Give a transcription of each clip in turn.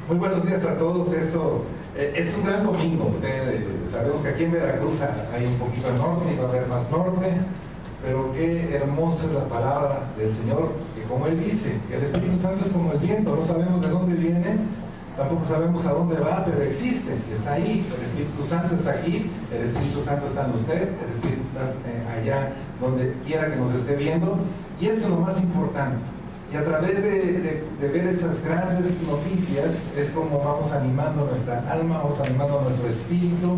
Muy buenos días a todos. Esto es un gran domingo. Sabemos que aquí en Veracruz hay un poquito de norte y va a haber más norte, pero qué hermosa es la palabra del Señor, que como Él dice, que el Espíritu Santo es como el viento, no sabemos de dónde viene, tampoco sabemos a dónde va, pero existe, está ahí. El Espíritu Santo está aquí, el Espíritu Santo está en usted, el Espíritu está allá donde quiera que nos esté viendo, y eso es lo más importante. Y a través de ver esas grandes noticias es como vamos animando nuestra alma, vamos animando nuestro espíritu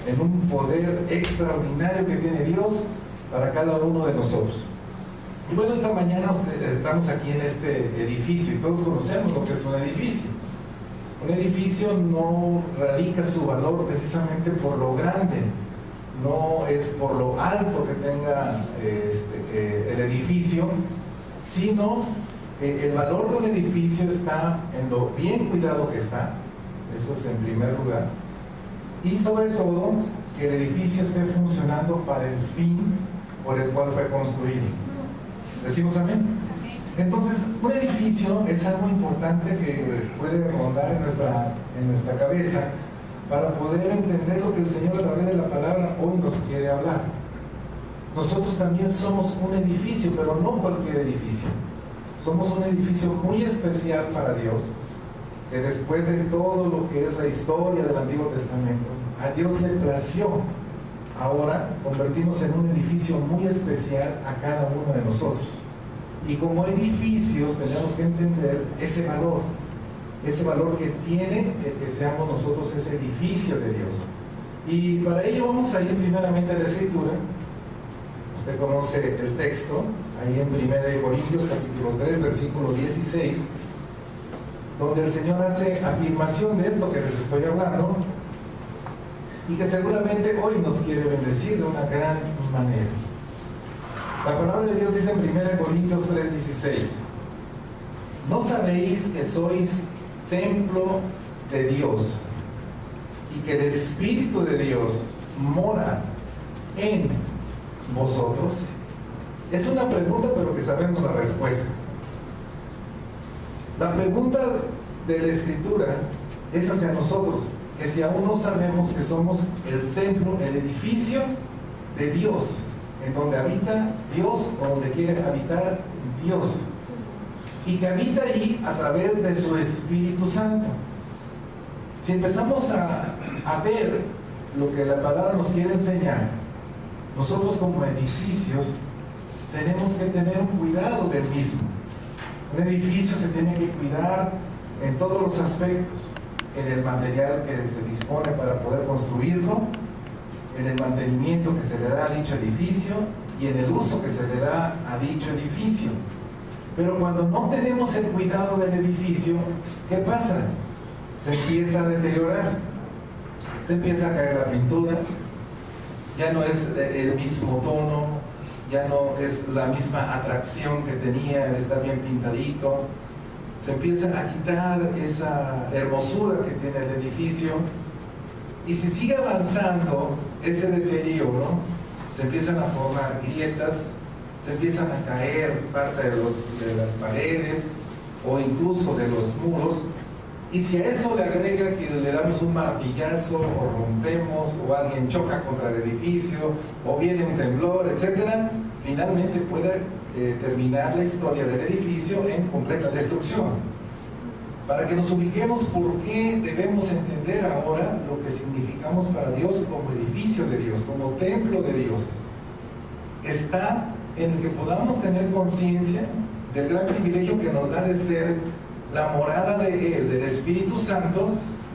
en un poder extraordinario que tiene Dios para cada uno de nosotros. Y bueno, esta mañana estamos aquí en este edificio y todos conocemos lo que es un edificio. Un edificio no radica su valor precisamente por lo grande, no es por lo alto que tenga el edificio, sino el valor de un edificio está en lo bien cuidado que está, eso es en primer lugar, y sobre todo que el edificio esté funcionando para el fin por el cual fue construido. ¿Decimos amén? Entonces, un edificio es algo importante que puede rondar en nuestra cabeza para poder entender lo que el Señor a través de la palabra hoy nos quiere hablar. Nosotros también somos un edificio, pero no cualquier edificio. Somos un edificio muy especial para Dios, que después de todo lo que es la historia del Antiguo Testamento, a Dios le plació ahora convertirnos en un edificio muy especial a cada uno de nosotros. Y como edificios tenemos que entender ese valor que tiene que seamos nosotros ese edificio de Dios. Y para ello vamos a ir primeramente a la Escritura. Usted conoce el texto, ahí en 1 Corintios capítulo 3, versículo 16, donde el Señor hace afirmación de esto que les estoy hablando y que seguramente hoy nos quiere bendecir de una gran manera. La palabra de Dios dice en 1 Corintios 3, 16: ¿no sabéis que sois templo de Dios y que el Espíritu de Dios mora en vosotros? Es una pregunta, pero que sabemos la respuesta. La pregunta de la Escritura es hacia nosotros, que si aún no sabemos que somos el templo, el edificio de Dios, en donde habita Dios o donde quiere habitar Dios, y que habita ahí a través de su Espíritu Santo. Si empezamos a ver lo que la palabra nos quiere enseñar, nosotros como edificios tenemos que tener un cuidado del mismo. Un edificio se tiene que cuidar en todos los aspectos, en el material que se dispone para poder construirlo, en el mantenimiento que se le da a dicho edificio y en el uso que se le da a dicho edificio. Pero cuando no tenemos el cuidado del edificio, ¿qué pasa? Se empieza a deteriorar, se empieza a caer la pintura, ya no es el mismo tono, ya no es la misma atracción que tenía el estar bien pintadito, se empieza a quitar esa hermosura que tiene el edificio, y si sigue avanzando ese deterioro, se empiezan a formar grietas, se empiezan a caer parte de las paredes o incluso de los muros. Y si a eso le agrega que le damos un martillazo o rompemos o alguien choca contra el edificio o viene un temblor, etc., finalmente puede terminar la historia del edificio en completa destrucción. Para que nos ubiquemos por qué debemos entender ahora lo que significamos para Dios como edificio de Dios, como templo de Dios, está en el que podamos tener conciencia del gran privilegio que nos da de ser la morada de Él, del Espíritu Santo,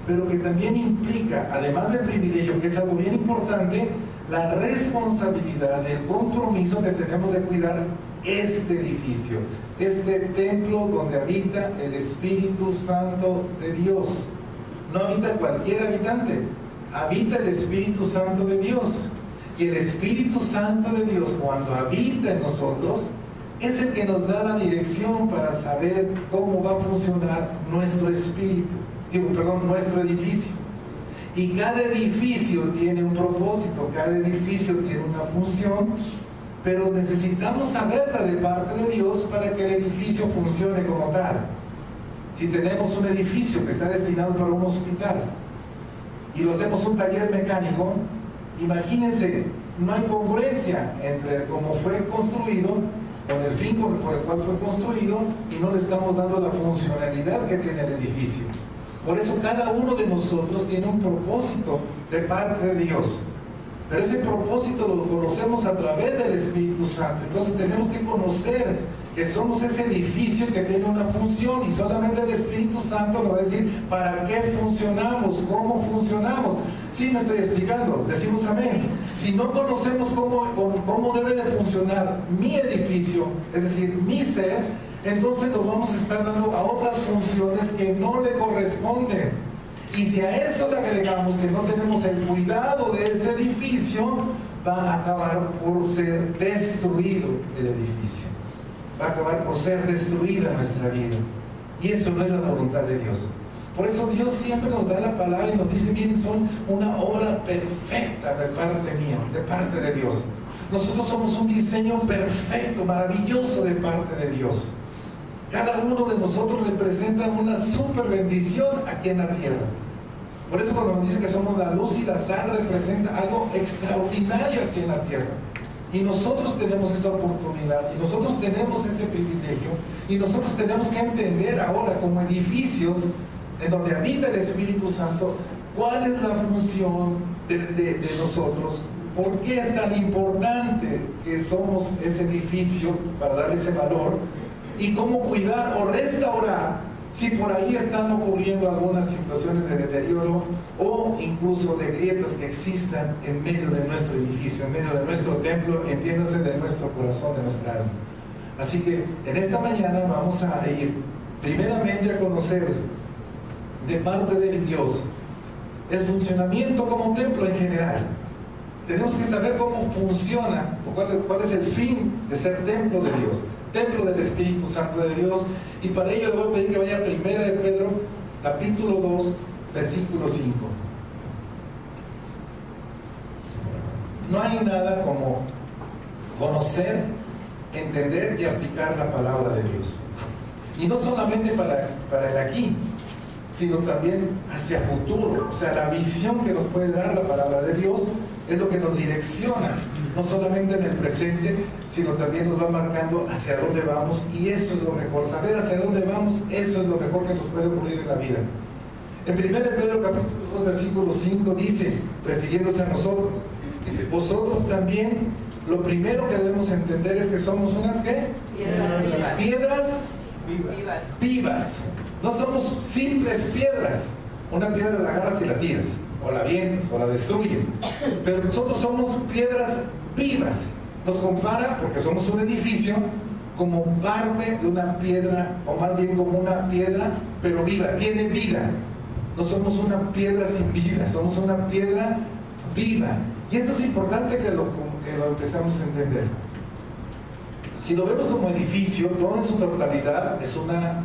pero que también implica, además del privilegio, que es algo bien importante, la responsabilidad, el compromiso que tenemos de cuidar este edificio, este templo donde habita el Espíritu Santo de Dios. No habita cualquier habitante, habita el Espíritu Santo de Dios. Y el Espíritu Santo de Dios, cuando habita en nosotros, es el que nos da la dirección para saber cómo va a funcionar nuestro nuestro edificio. Y cada edificio tiene un propósito, cada edificio tiene una función, pero necesitamos saberla de parte de Dios para que el edificio funcione como tal. si tenemos un edificio que está destinado para un hospital y lo hacemos un taller mecánico, imagínense, no hay congruencia entre cómo fue construido con el fin por el cual fue construido y no le estamos dando la funcionalidad que tiene el edificio. Por eso cada uno de nosotros tiene un propósito de parte de Dios. Pero ese propósito lo conocemos a través del Espíritu Santo. Entonces tenemos que conocer que somos ese edificio que tiene una función y solamente el Espíritu Santo nos va a decir para qué funcionamos, cómo funcionamos. Sí me estoy explicando, decimos amén. Si no conocemos cómo debe de funcionar mi edificio, es decir, mi ser, entonces nos vamos a estar dando a otras funciones que no le corresponden. Y si a eso le agregamos que no tenemos el cuidado de ese edificio, va a acabar por ser destruido el edificio. Va a acabar por ser destruida nuestra vida. Y eso no es la voluntad de Dios. Por eso Dios siempre nos da la palabra y nos dice, bien, son una obra perfecta de parte mía, de parte de Dios. Nosotros somos un diseño perfecto, maravilloso de parte de Dios. Cada uno de nosotros representa una super bendición aquí en la tierra. Por eso cuando nos dice que somos la luz y la sal, representa algo extraordinario aquí en la tierra. Y nosotros tenemos esa oportunidad, y nosotros tenemos ese privilegio, y nosotros tenemos que entender ahora como edificios en donde habita el Espíritu Santo, cuál es la función de nosotros, por qué es tan importante que somos ese edificio para darle ese valor, y cómo cuidar o restaurar si por ahí están ocurriendo algunas situaciones de deterioro o incluso de grietas que existan en medio de nuestro edificio, en medio de nuestro templo, entiéndase, de nuestro corazón, de nuestra alma. Así que en esta mañana vamos a ir primeramente a conocer de parte de Dios el funcionamiento como templo en general. Tenemos que saber cómo funciona, o cuál es el fin de ser templo de Dios, templo del Espíritu Santo de Dios. Y para ello le voy a pedir que vaya a 1 de Pedro, capítulo 2, versículo 5. No hay nada como conocer, entender y aplicar la palabra de Dios. Y no solamente para el aquí, sino también hacia futuro. O sea, la visión que nos puede dar la palabra de Dios es lo que nos direcciona, no solamente en el presente, sino también nos va marcando hacia dónde vamos, y eso es lo mejor. Saber hacia dónde vamos, eso es lo mejor que nos puede ocurrir en la vida. En 1 de Pedro capítulo 2 versículo 5 dice, refiriéndose a nosotros, dice, vosotros también, lo primero que debemos entender es que somos unas ¿qué? Piedras vivas. No somos simples piedras. Una piedra la agarras y la tiras, o la vienes, o la destruyes. Pero nosotros somos piedras vivas. Nos compara, porque somos un edificio, como parte de una piedra, o más bien como una piedra, pero viva, tiene vida. No somos una piedra sin vida, somos una piedra viva. Y esto es importante que lo empezamos a entender. Si lo vemos como edificio, todo en su totalidad es una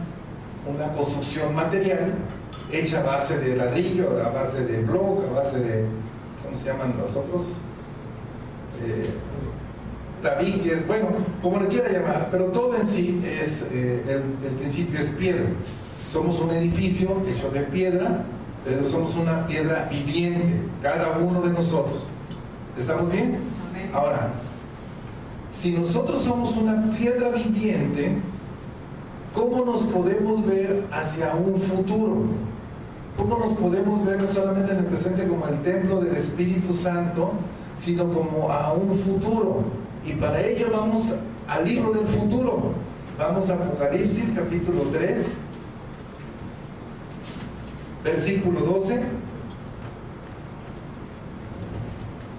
construcción material hecha a base de ladrillo, a base de bloque, a base de, ¿cómo se llaman los otros? Tabiques, bueno, como le quiera llamar, pero todo en sí es, el principio es piedra. Somos un edificio hecho de piedra, pero somos una piedra viviente, cada uno de nosotros. ¿Estamos bien? Amén. Ahora, si nosotros somos una piedra viviente, ¿cómo nos podemos ver hacia un futuro? ¿Cómo nos podemos ver no solamente en el presente como el templo del Espíritu Santo, sino como a un futuro? Y para ello vamos al libro del futuro. Vamos a Apocalipsis capítulo 3, versículo 12.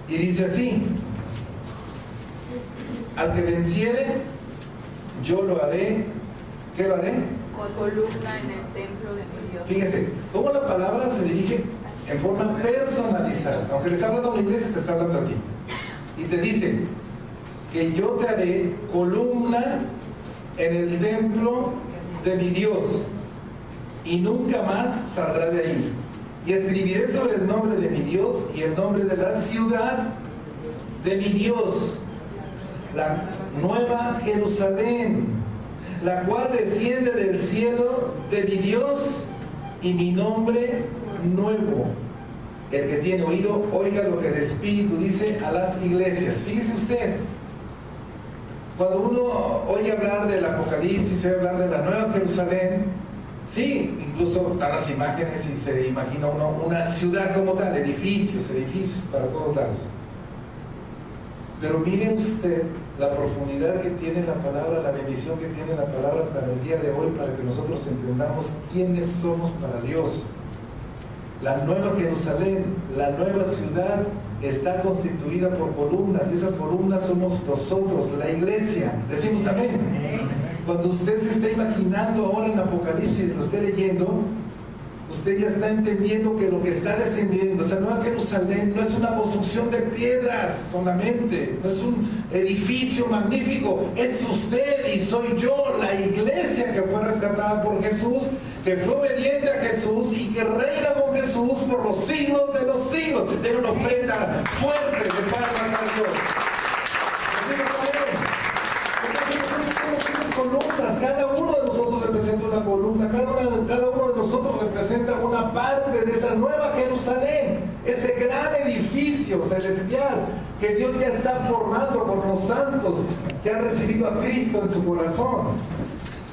Y dice así: al que venciere, yo lo haré. ¿Qué lo haré? Con columna en el templo de mi Dios. Fíjese, cómo la palabra se dirige en forma personalizada. Aunque le está hablando a la iglesia, te está hablando a ti. Y te dice que yo te haré columna en el templo de mi Dios, y nunca más saldrá de ahí. Y escribiré sobre el nombre de mi Dios y el nombre de la ciudad de mi Dios, la nueva Jerusalén, la cual desciende del cielo de mi Dios y mi nombre nuevo. El que tiene oído, oiga lo que el Espíritu dice a las iglesias. Fíjese usted, cuando uno oye hablar del Apocalipsis, oye hablar de la Nueva Jerusalén, sí, incluso dan las imágenes y se imagina uno una ciudad como tal, edificios para todos lados. Pero mire usted la profundidad que tiene la palabra, la bendición que tiene la palabra para el día de hoy, para que nosotros entendamos quiénes somos para Dios. La Nueva Jerusalén, la nueva ciudad, está constituida por columnas, y esas columnas somos nosotros, la iglesia. Decimos amén. Cuando usted se está imaginando ahora en Apocalipsis y lo esté leyendo, usted ya está entendiendo que lo que está descendiendo, esa Nueva Jerusalén, no es una construcción de piedras solamente, no es un edificio magnífico, es usted y soy yo, la iglesia que fue rescatada por Jesús, que fue obediente a Jesús y que reina con Jesús por los siglos de los siglos. Tiene una ofrenda fuerte de palmas a Dios. Columnas, cada uno de nosotros representa una columna, cada uno de nosotros representa una parte de esa Nueva Jerusalén, ese gran edificio celestial que Dios ya está formando por los santos que han recibido a Cristo en su corazón.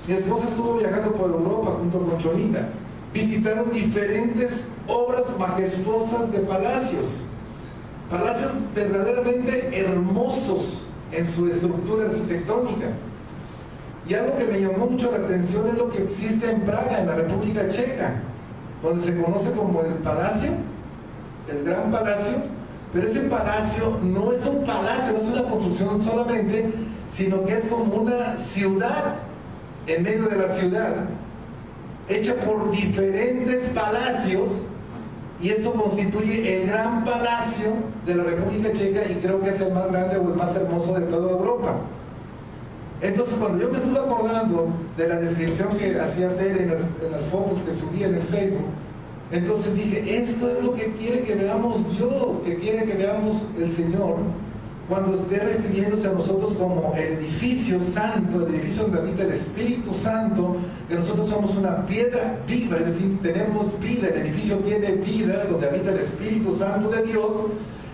Mi esposa estuvo viajando por Europa junto con Chonita, visitaron diferentes obras majestuosas de palacios verdaderamente hermosos en su estructura arquitectónica. Y algo que me llamó mucho la atención es lo que existe en Praga, en la República Checa, donde se conoce como el Palacio, el Gran Palacio, pero ese palacio no es un palacio, no es una construcción solamente, sino que es como una ciudad en medio de la ciudad, hecha por diferentes palacios, y eso constituye el Gran Palacio de la República Checa, y creo que es el más grande o el más hermoso de toda Europa. Entonces, cuando yo me estuve acordando de la descripción que hacía Tere en las fotos que subí en el Facebook, entonces dije, esto es lo que quiere que veamos Dios, que quiere que veamos el Señor, cuando esté refiriéndose a nosotros como el edificio santo, el edificio donde habita el Espíritu Santo, que nosotros somos una piedra viva, es decir, tenemos vida, el edificio tiene vida, donde habita el Espíritu Santo de Dios,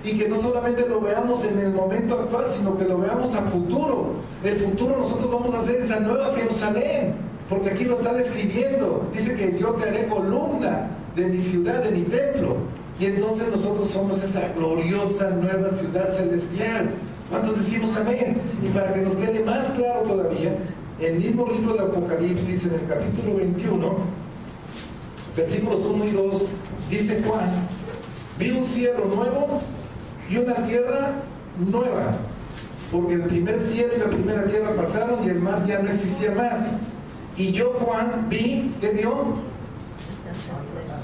y que no solamente lo veamos en el momento actual, sino que lo veamos a futuro. El futuro nosotros vamos a hacer esa Nueva Jerusalén, porque aquí lo está describiendo. Dice que yo te haré columna de mi ciudad, de mi templo. Y entonces nosotros somos esa gloriosa nueva ciudad celestial. ¿Cuántos decimos amén? Y para que nos quede más claro todavía, el mismo libro de Apocalipsis, en el capítulo 21, versículos 1 y 2, dice Juan, vi un cielo nuevo y una tierra nueva, porque el primer cielo y la primera tierra pasaron y el mar ya no existía más. Y yo, Juan, vi, ¿qué vio?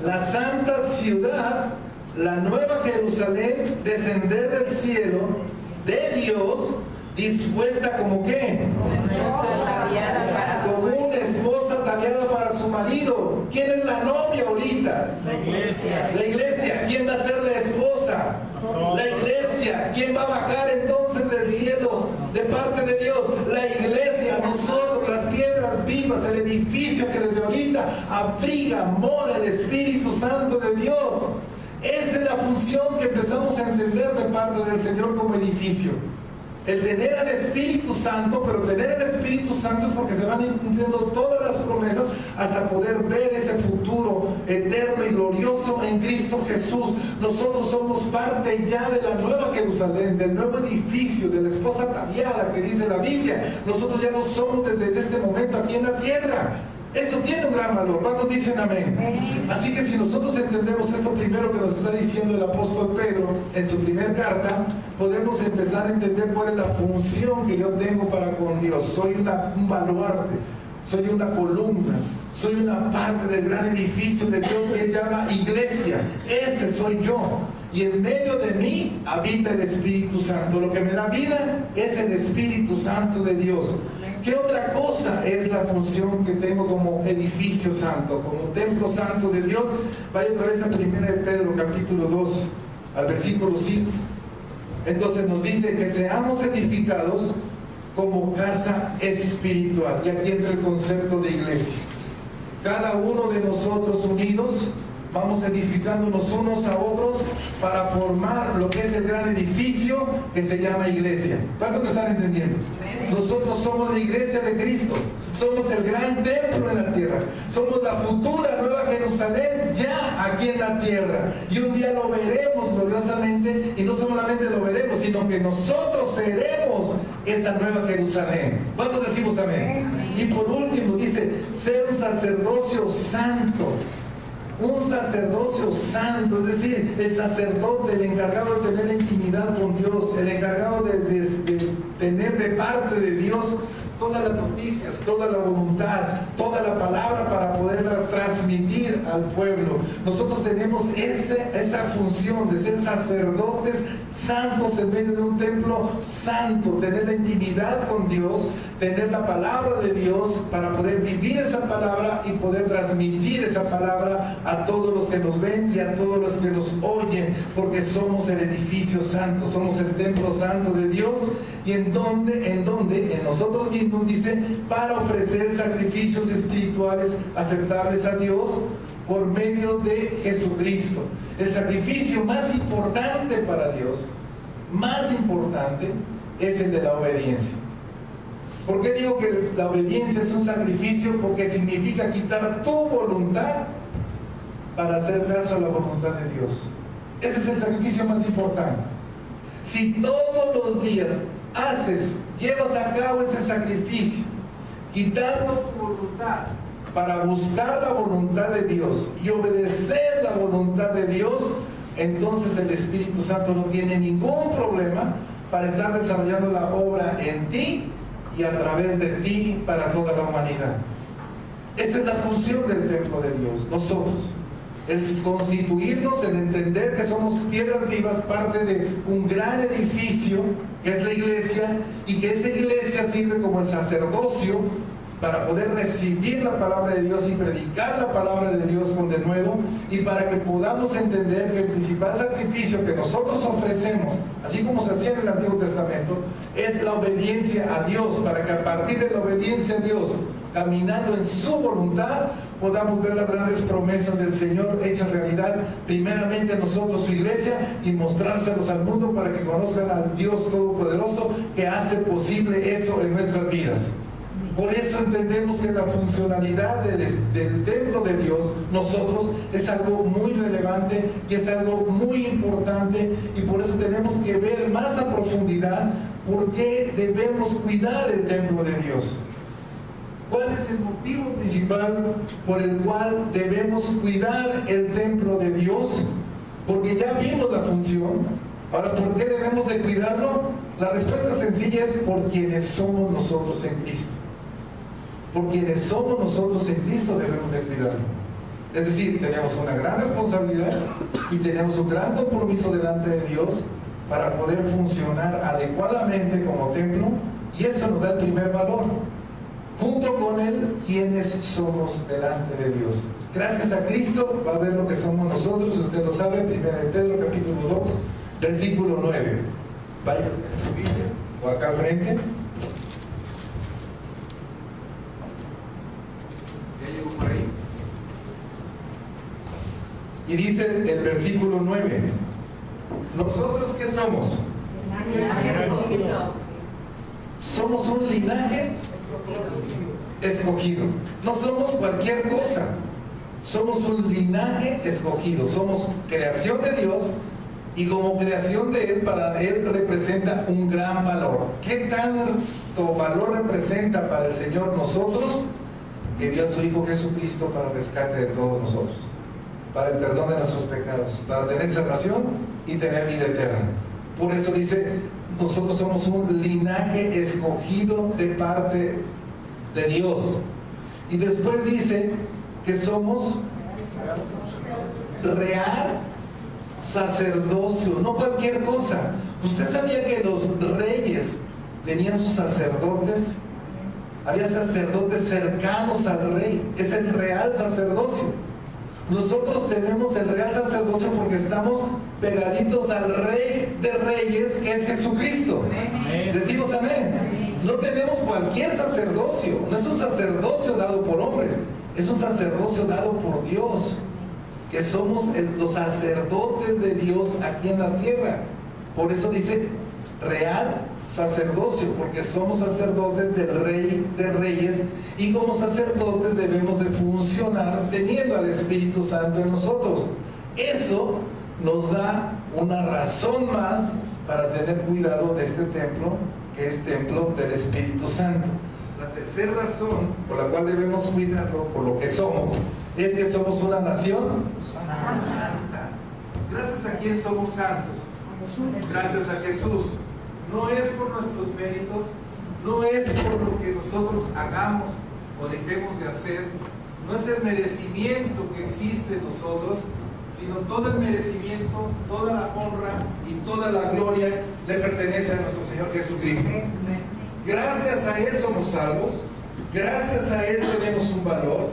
La santa ciudad, la nueva Jerusalén, descender del cielo de Dios, dispuesta como ¿qué? Como una esposa ataviada para su marido. ¿Quién es la novia ahorita? La iglesia. La iglesia. ¿Quién va a ser la esposa? La iglesia. ¿Quién va a bajar entonces del cielo de parte de Dios? La iglesia. Nosotros, las piedras vivas, el edificio que desde ahorita abriga, mora el Espíritu Santo de Dios. Esa es la función que empezamos a entender de parte del Señor como edificio. El tener al Espíritu Santo, pero tener el Espíritu Santo es porque se van cumpliendo todas las promesas hasta poder ver ese futuro eterno y glorioso en Cristo Jesús. Nosotros somos parte ya de la nueva Jerusalén, del nuevo edificio, de la esposa ataviada que dice la Biblia. Nosotros ya no somos desde este momento aquí en la tierra. Eso tiene un gran valor. ¿Cuántos dicen amén? Así que si nosotros entendemos esto primero que nos está diciendo el apóstol Pedro en su primera carta, podemos empezar a entender cuál es la función que yo tengo para con Dios. Soy un baluarte, soy una columna, soy una parte del gran edificio de Dios que él llama iglesia. Ese soy yo. Y en medio de mí habita el Espíritu Santo. Lo que me da vida es el Espíritu Santo de Dios. ¿Qué otra cosa es la función que tengo como edificio santo, como templo santo de Dios? Vaya otra vez a 1 de Pedro, capítulo 2, al versículo 5. Entonces nos dice que seamos edificados como casa espiritual. Y aquí entra el concepto de iglesia. Cada uno de nosotros unidos vamos edificándonos unos a otros para formar lo que es el gran edificio que se llama iglesia. ¿Cuántos me están entendiendo? Nosotros somos la iglesia de Cristo. Somos el gran templo en la tierra. Somos la futura Nueva Jerusalén ya aquí en la tierra. Y un día lo veremos gloriosamente. Y no solamente lo veremos, sino que nosotros seremos esa Nueva Jerusalén. ¿Cuántos decimos amén? Y por último dice, ser un sacerdocio santo. Un sacerdocio santo, es decir, el sacerdote, el encargado de tener intimidad con Dios, el encargado de tener de parte de Dios todas las noticias, toda la voluntad, toda la palabra para poderla transmitir al pueblo. Nosotros tenemos esa función de ser sacerdotes santos en medio de un templo santo, tener la intimidad con Dios, tener la palabra de Dios para poder vivir esa palabra y poder transmitir esa palabra a todos los que nos ven y a todos los que nos oyen, porque somos el edificio santo, somos el templo santo de Dios. Y en nosotros mismos dice, para ofrecer sacrificios espirituales aceptables a Dios por medio de Jesucristo. El sacrificio más importante para Dios, más importante, es el de la obediencia. ¿Por qué digo que la obediencia es un sacrificio? Porque significa quitar tu voluntad para hacer caso a la voluntad de Dios. Ese es el sacrificio más importante. Si todos los días llevas a cabo ese sacrificio, quitando tu voluntad para buscar la voluntad de Dios y obedecer la voluntad de Dios, entonces el Espíritu Santo no tiene ningún problema para estar desarrollando la obra en ti y a través de ti para toda la humanidad. Esa es la función del templo de Dios, nosotros. El constituirnos, el entender que somos piedras vivas, parte de un gran edificio que es la iglesia, y que esa iglesia sirve como el sacerdocio para poder recibir la palabra de Dios y predicar la palabra de Dios con denuedo, y para que podamos entender que el principal sacrificio que nosotros ofrecemos, así como se hacía en el Antiguo Testamento, es la obediencia a Dios, para que a partir de la obediencia a Dios, caminando en su voluntad, podamos ver las grandes promesas del Señor hechas realidad, primeramente nosotros, su iglesia, y mostrárselos al mundo para que conozcan al Dios Todopoderoso que hace posible eso en nuestras vidas. Por eso entendemos que la funcionalidad del templo de Dios, nosotros, es algo muy relevante y es algo muy importante, y por eso tenemos que ver más a profundidad por qué debemos cuidar el templo de Dios. ¿Cuál es el motivo principal por el cual debemos cuidar el templo de Dios? Porque ya vimos la función. Ahora, ¿por qué debemos de cuidarlo? La respuesta sencilla es por quienes somos nosotros en Cristo. Por quienes somos nosotros en Cristo debemos de cuidarlo. Es decir, tenemos una gran responsabilidad y tenemos un gran compromiso delante de Dios para poder funcionar adecuadamente como templo, y eso nos da el primer valor. Junto con él, quienes somos delante de Dios. Gracias a Cristo va a ver lo que somos nosotros. Usted lo sabe, 1 de Pedro capítulo 2, versículo 9. Vaya en su Biblia o acá al frente. Ya llegó por ahí. Y dice el versículo 9: ¿nosotros qué somos? Somos un linaje escogido. No somos cualquier cosa. Somos un linaje escogido. Somos creación de Dios, y como creación de Él, para Él representa un gran valor. ¿Qué tanto valor representa para el Señor nosotros? Que dio a su Hijo Jesucristo para el rescate de todos nosotros, para el perdón de nuestros pecados, para tener salvación y tener vida eterna. Por eso dice, nosotros somos un linaje escogido de parte de Dios. Y después dice que somos real sacerdocio, no cualquier cosa. ¿Usted sabía que los reyes tenían sus sacerdotes? Había sacerdotes cercanos al rey. Es el real sacerdocio. Nosotros tenemos el real sacerdocio porque estamos pegaditos al Rey de Reyes, que es Jesucristo. Amén. Decimos amén. No tenemos cualquier sacerdocio, no es un sacerdocio dado por hombres, es un sacerdocio dado por Dios, que somos los sacerdotes de Dios aquí en la tierra. Por eso dice real sacerdocio, porque somos sacerdotes del Rey de Reyes, y como sacerdotes debemos de funcionar teniendo al Espíritu Santo en nosotros. Eso nos da una razón más para tener cuidado de este templo, que es templo del Espíritu Santo. La tercera razón por la cual debemos cuidarlo, por lo que somos, es que somos una nación santa. ¿Gracias a quién somos santos? Gracias a Jesús. No es por nuestros méritos, no es por lo que nosotros hagamos o dejemos de hacer, no es el merecimiento que existe en nosotros, sino todo el merecimiento, toda la honra y toda la gloria le pertenece a nuestro Señor Jesucristo. Gracias a Él somos salvos, gracias a Él tenemos un valor,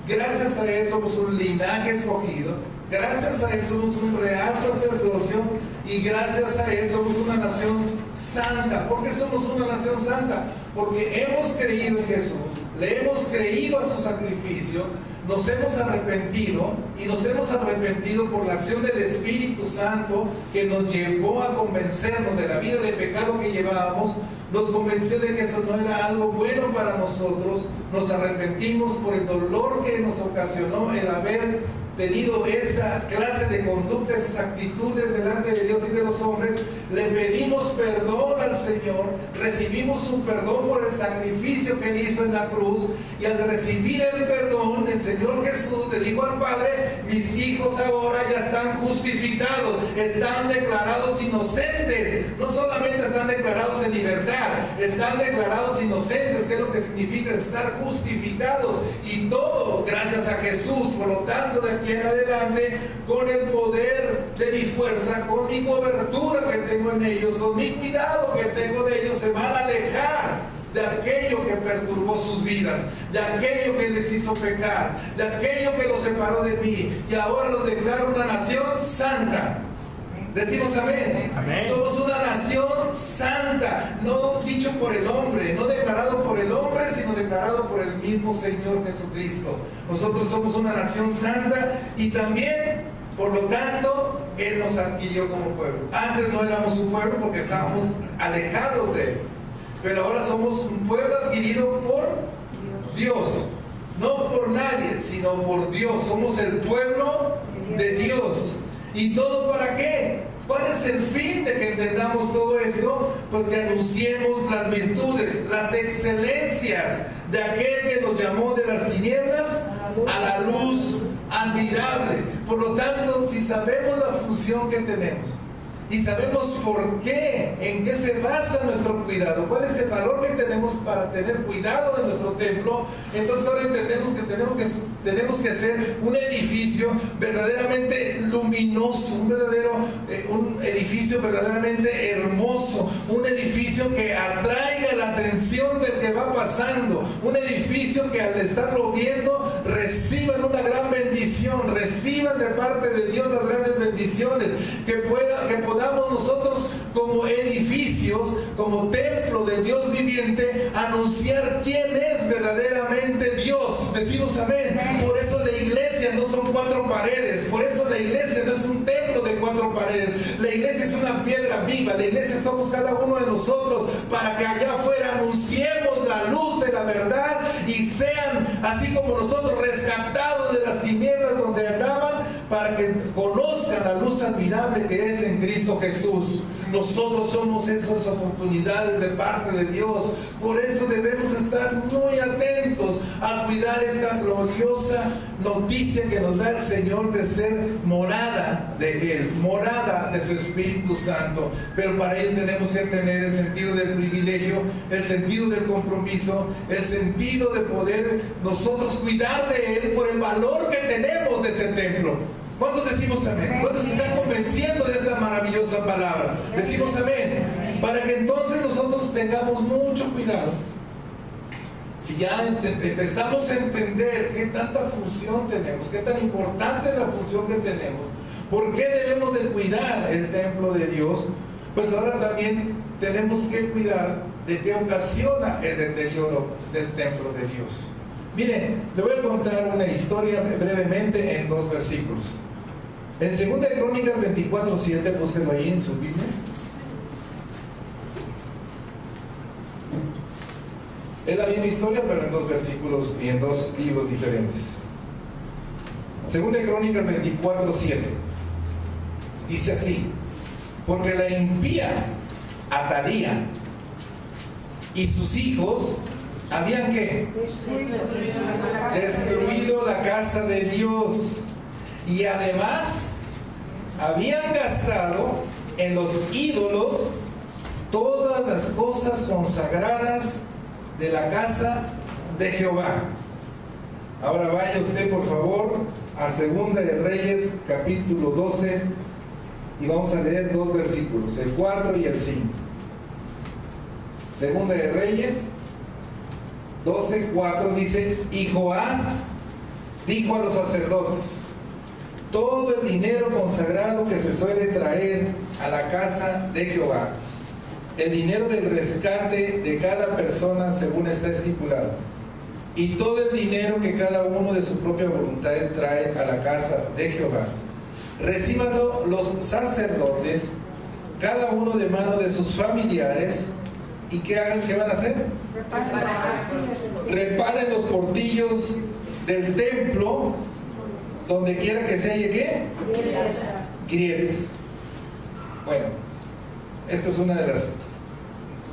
gracias a Él somos un linaje escogido, gracias a Él somos un real sacerdocio y gracias a Él somos una nación santa. ¿Por qué somos una nación santa? Porque hemos creído en Jesús, le hemos creído a su sacrificio, nos hemos arrepentido y nos hemos arrepentido por la acción del Espíritu Santo que nos llevó a convencernos de la vida de pecado que llevábamos, nos convenció de que eso no era algo bueno para nosotros, nos arrepentimos por el dolor que nos ocasionó el haber tenido esa clase de conductas, esas actitudes delante de Dios y de los hombres. Le pedimos perdón al Señor, recibimos su perdón por el sacrificio que Él hizo en la cruz, y al recibir el perdón, el Señor Jesús le dijo al Padre: mis hijos ahora ya están justificados, están declarados inocentes. No solamente están declarados en libertad, están declarados inocentes, que es lo que significa estar justificados, y todo gracias a Jesús. Por lo tanto, de aquí en adelante, con el poder de mi fuerza, con mi cobertura que tengo en ellos, con mi cuidado que tengo de ellos, se van a alejar de aquello que perturbó sus vidas, de aquello que les hizo pecar, de aquello que los separó de mí, y ahora los declaro una nación santa. Decimos amén. Amén. Somos una nación santa, no dicho por el hombre, no declarado por el hombre, sino declarado por el mismo Señor Jesucristo. Nosotros somos una nación santa, y también, por lo tanto, Él nos adquirió como pueblo. Antes no éramos un pueblo porque estábamos alejados de Él, pero ahora somos un pueblo adquirido por Dios. No por nadie, sino por Dios. Somos el pueblo de Dios. ¿Y todo para qué? ¿Cuál es el fin de que entendamos todo esto? Pues que anunciemos las virtudes, las excelencias de aquel que nos llamó de las tinieblas a la luz admirable. Por lo tanto, si sabemos la función que tenemos y sabemos por qué, en qué se basa nuestro cuidado, cuál es el valor que tenemos para tener cuidado de nuestro templo, entonces ahora entendemos que tenemos que hacer un edificio verdaderamente luminoso, un edificio verdaderamente hermoso, un edificio que atraiga la atención del que va pasando, un edificio que al estarlo viendo reciban una gran bendición, reciban de parte de Dios las grandes bendiciones, que podamos nosotros como edificios, como templo de Dios viviente, anunciar quién es verdaderamente Dios. Decimos amén. Por eso la iglesia no son 4 paredes, por eso la iglesia no es un templo de 4 paredes, la iglesia es una piedra viva, la iglesia somos cada uno de nosotros, para que allá afuera anunciemos la luz de la verdad y sean, así como nosotros, rescatados de las tinieblas donde andaban, para que conozcan la luz admirable que es en Cristo Jesús. Nosotros somos esas oportunidades de parte de Dios. Por eso debemos estar muy atentos a cuidar esta gloriosa noticia que nos da el Señor de ser morada de Él, morada de su Espíritu Santo. Pero para ello tenemos que tener el sentido del privilegio, el sentido del compromiso, el sentido de poder nosotros cuidar de Él por el valor que tenemos de ese templo. ¿Cuántos decimos amén? ¿Cuántos se están convenciendo de esta maravillosa palabra? Decimos amén. Para que entonces nosotros tengamos mucho cuidado. Si ya empezamos a entender qué tanta función tenemos, qué tan importante es la función que tenemos, por qué debemos de cuidar el templo de Dios, pues ahora también tenemos que cuidar de qué ocasiona el deterioro del templo de Dios. Miren, le voy a contar una historia brevemente en 2 versículos. En 2 Crónicas 24:7, búsquenlo ahí en su Biblia. Es la misma historia, pero en 2 versículos y en 2 libros diferentes. 2 Crónicas 24:7 dice así: porque la impía Atalía y sus hijos habían ¿qué? Destruido la casa de Dios, y además habían gastado en los ídolos todas las cosas consagradas de la casa de Jehová. Ahora vaya usted por favor a 2 de Reyes capítulo 12 y vamos a leer 2 versículos, el 4 y el 5. 2 de Reyes 12:4 dice: y Joás dijo a los sacerdotes: todo el dinero consagrado que se suele traer a la casa de Jehová, el dinero del rescate de cada persona según está estipulado, y todo el dinero que cada uno de su propia voluntad trae a la casa de Jehová, recíbanlo los sacerdotes, cada uno de mano de sus familiares. ¿Y qué hagan? ¿Qué van a hacer? Reparen los portillos del templo, donde quiera que se halle ¿qué? Grietas. Bueno, esta es una de las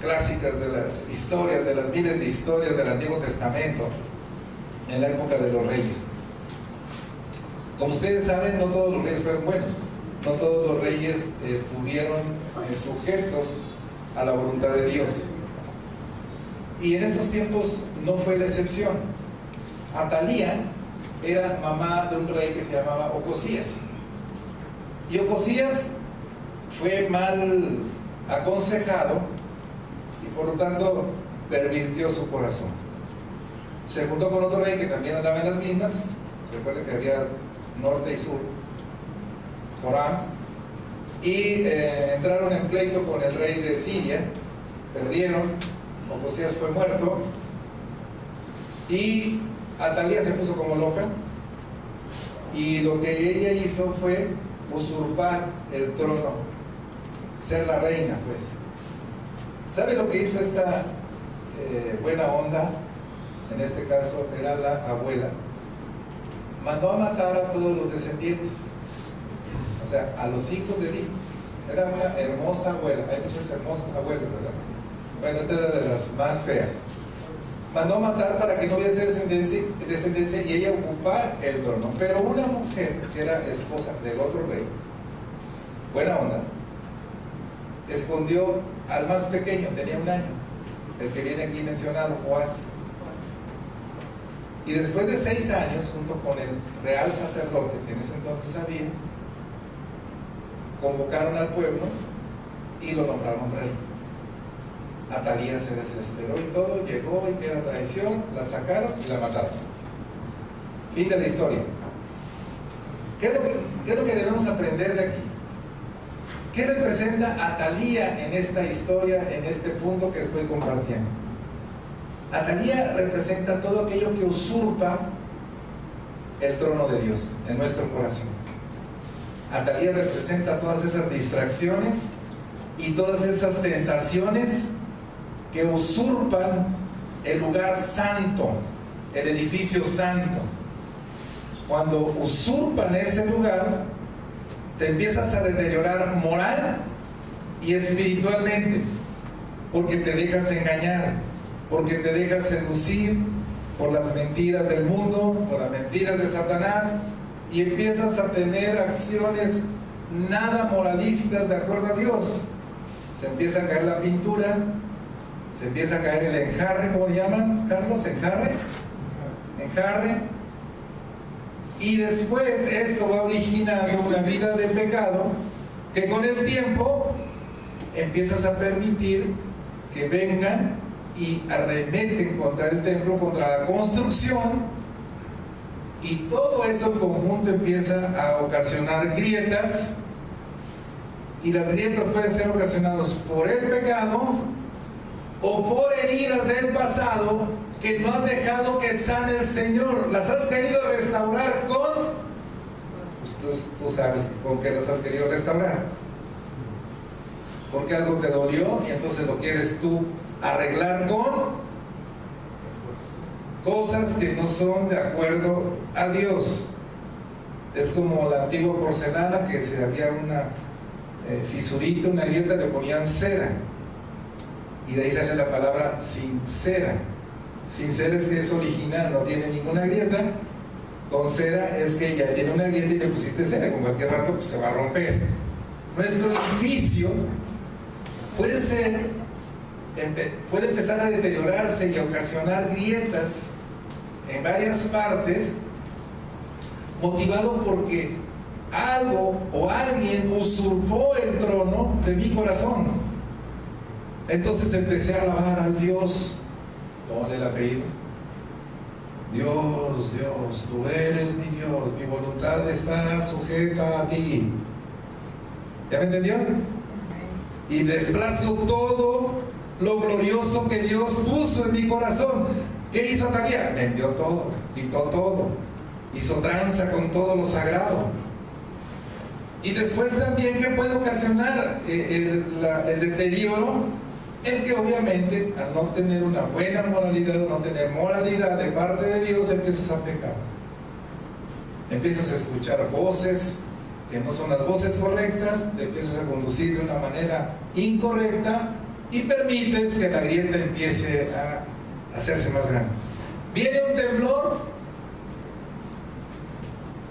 clásicas de las historias, de las miles de historias del Antiguo Testamento en la época de los reyes. Como ustedes saben, no todos los reyes fueron buenos, no todos los reyes estuvieron sujetos a la voluntad de Dios, y en estos tiempos no fue la excepción. Atalía era mamá de un rey que se llamaba Ocosías, y Ocosías fue mal aconsejado y por lo tanto pervirtió su corazón. Se juntó con otro rey que también andaba en las mismas. Recuerden que había norte y sur, Joram, y entraron en pleito con el rey de Siria, perdieron, Ocosías fue muerto, y Atalía se puso como loca, y lo que ella hizo fue usurpar el trono, ser la reina, pues. ¿Sabe lo que hizo esta buena onda? En este caso era la abuela. Mandó a matar a todos los descendientes, o sea, a los hijos de Eli. Era una hermosa abuela. Hay muchas hermosas abuelas, ¿verdad? Bueno, esta era de las más feas. Mandó a matar para que no hubiese descendencia y ella ocupara el trono. Pero una mujer que era esposa del otro rey, buena onda, escondió al más pequeño, tenía 1 año, el que viene aquí mencionado, Joás. Y después de 6 años, junto con el real sacerdote, que en ese entonces había, convocaron al pueblo y lo nombraron rey. Atalía se desesperó y todo, llegó y que era traición, la sacaron y la mataron. Fin de la historia. ¿Qué es lo que debemos aprender de aquí? ¿Qué representa Atalía en esta historia, en este punto que estoy compartiendo? Atalía representa todo aquello que usurpa el trono de Dios en nuestro corazón. Atalía representa todas esas distracciones y todas esas tentaciones que usurpan el lugar santo, el edificio santo. Cuando usurpan ese lugar, te empiezas a deteriorar moral y espiritualmente, porque te dejas engañar, porque te dejas seducir por las mentiras del mundo, por las mentiras de Satanás, y empiezas a tener acciones nada moralistas de acuerdo a Dios. Se empieza a caer la pintura, se empieza a caer el enjarre, ¿cómo le llaman, Carlos? ¿Enjarre? Y después esto va originando una vida de pecado que con el tiempo empiezas a permitir que vengan y arremeten contra el templo, contra la construcción, y todo eso en conjunto empieza a ocasionar grietas, y las grietas pueden ser ocasionadas por el pecado o por heridas del pasado que no has dejado que sane el Señor. Las has querido restaurar con, pues tú sabes con qué las has querido restaurar. Porque algo te dolió y entonces lo quieres tú arreglar con cosas que no son de acuerdo a Dios. Es como la antigua porcelana, que si había una fisurita, una grieta, le ponían cera, y de ahí sale la palabra sincera. Sincera es que es original, no tiene ninguna grieta. Con cera es que ya tiene una grieta y le pusiste cera, con cualquier rato pues se va a romper. Nuestro edificio puede empezar a deteriorarse y a ocasionar grietas en varias partes, motivado porque algo o alguien usurpó el trono de mi corazón. Entonces empecé a alabar al Dios, ponle el apellido, Dios, Dios, tú eres mi Dios, mi voluntad está sujeta a ti. ¿Ya me entendió? Y desplazo todo lo glorioso que Dios puso en mi corazón. ¿Qué hizo Talía? Vendió todo, quitó todo, hizo tranza con todo lo sagrado. Y después también, ¿qué puede ocasionar el deterioro? El que obviamente, al no tener una buena moralidad, no tener moralidad de parte de Dios, empiezas a pecar. Empiezas a escuchar voces que no son las voces correctas, te empiezas a conducir de una manera incorrecta y permites que la grieta empiece a hacerse más grande. Viene un temblor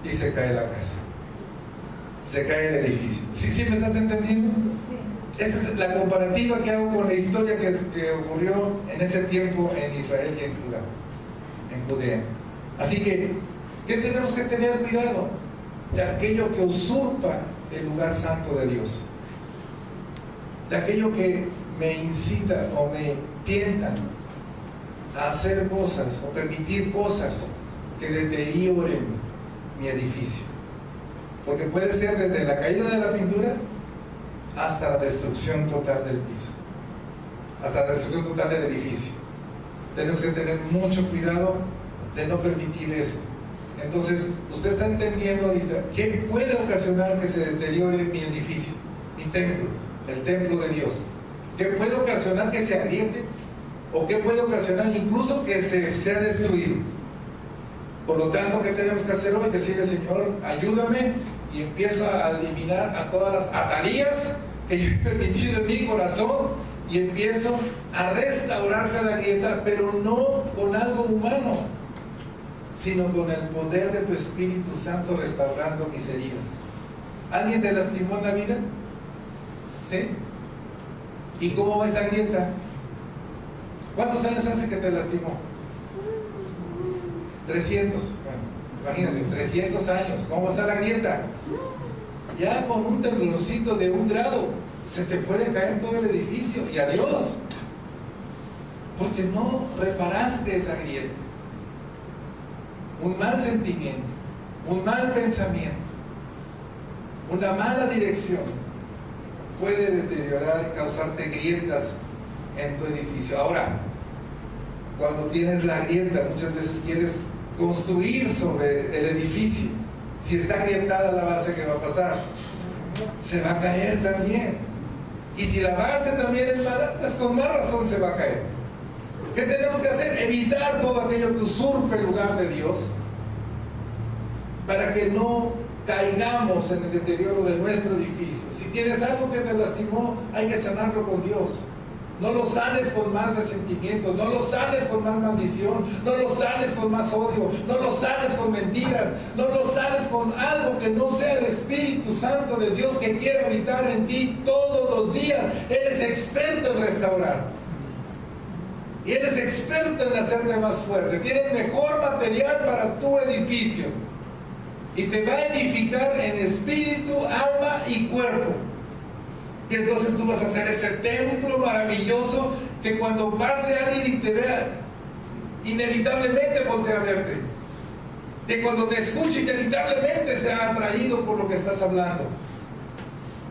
y se cae la casa, se cae el edificio. ¿Sí me estás entendiendo? Esa es la comparativa que hago con la historia que ocurrió en ese tiempo en Israel y en Judea. Así que, ¿qué tenemos que tener cuidado? De aquello que usurpa el lugar santo de Dios, de aquello que me incita o me tienta a hacer cosas o permitir cosas que deterioren mi edificio. Porque puede ser desde la caída de la pintura hasta la destrucción total del piso, hasta la destrucción total del edificio. Tenemos que tener mucho cuidado de no permitir eso. Entonces, usted está entendiendo ahorita qué puede ocasionar que se deteriore mi edificio, mi templo, el templo de Dios. ¿Qué puede ocasionar que se agriete? ¿O qué puede ocasionar incluso que sea destruido? Por lo tanto, ¿qué tenemos que hacer hoy? Decirle, Señor, ayúdame, y empiezo a eliminar a todas las atarías que yo he permitido en mi corazón, y empiezo a restaurar cada grieta, pero no con algo humano, sino con el poder de tu Espíritu Santo restaurando mis heridas. ¿Alguien te lastimó en la vida? ¿Sí? ¿Y cómo va esa grieta? ¿Cuántos años hace que te lastimó? 300. Bueno, imagínate, 300 años. ¿Cómo está la grieta? Ya con un temblorcito de 1 grado se te puede caer todo el edificio. Y adiós, porque no reparaste esa grieta. Un mal sentimiento, un mal pensamiento, una mala dirección puede deteriorar y causarte grietas en tu edificio. Ahora, cuando tienes la grieta, muchas veces quieres construir sobre el edificio. Si está agrietada la base, ¿qué va a pasar? Se va a caer también. Y si la base también es mala, pues con más razón se va a caer. ¿Qué tenemos que hacer? Evitar todo aquello que usurpe el lugar de Dios, para que no caigamos en el deterioro de nuestro edificio. Si tienes algo que te lastimó, hay que sanarlo con Dios. No lo sanes con más resentimientos, no lo sanes con más maldición, no lo sanes con más odio, no lo sanes con mentiras, no lo sanes con algo que no sea el Espíritu Santo de Dios que quiere habitar en ti todos los días. Él es experto en restaurar. Y Él es experto en hacerte más fuerte. Tiene el mejor material para tu edificio. Y te va a edificar en espíritu, alma y cuerpo. Y entonces tú vas a hacer ese templo maravilloso que cuando pase alguien y te vea, inevitablemente voltea a verte. Que cuando te escuche, inevitablemente sea atraído por lo que estás hablando.